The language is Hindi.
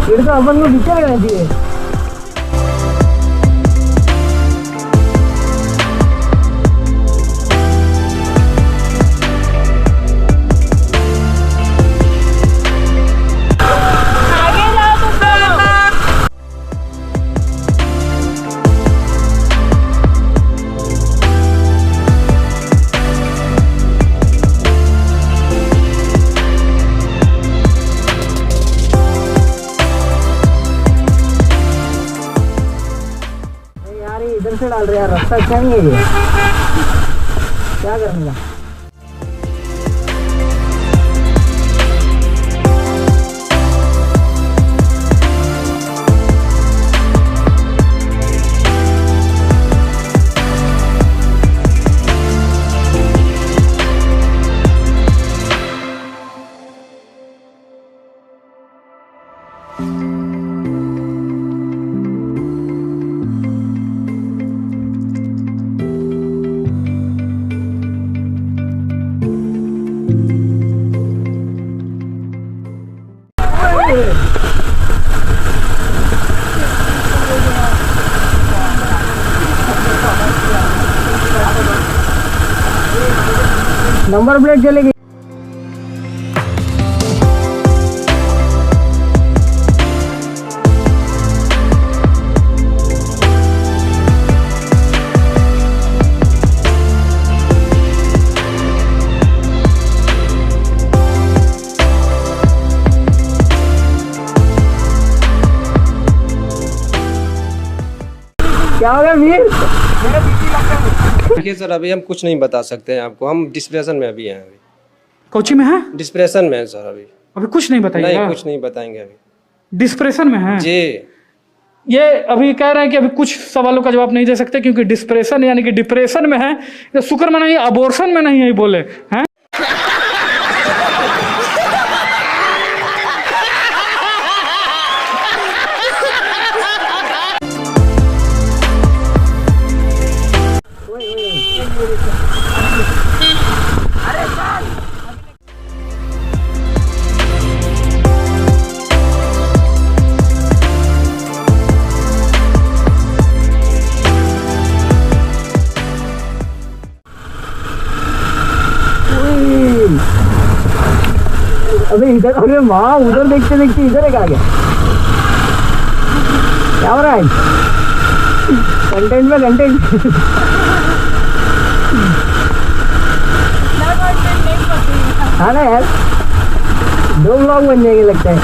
फिर तो अपन को पीछे रहना चाहिए। इधर से डाल रहे यार, रास्ता अच्छा नहीं है ये, क्या करूँगा। नंबर प्लेट चलेगी। क्या हो गया वीर? देखिए सर, अभी हम कुछ नहीं बता सकते हैं आपको, हम डिस्प्रेशन में अभी हैं। अभी कोची में है? डिस्प्रेशन में है सर। अभी कुछ नहीं बताइएगा? नहीं, कुछ नहीं बताएंगे अभी। डिस्प्रेशन में है जी। ये अभी कह रहे हैं कि अभी कुछ सवालों का जवाब नहीं दे सकते क्योंकि डिस्प्रेशन यानी कि डिप्रेशन में है। तो शुक्र में नहीं, अबॉर्शन में नहीं है बोले हैं। अबे इधर, अरे माँ उधर देखते देखते इधर एक आ गया। क्या हो रहा है? कंटेंट में कंटेंट। हाँ ना यार, 2 व्लॉग बन जाएंगे लगता है।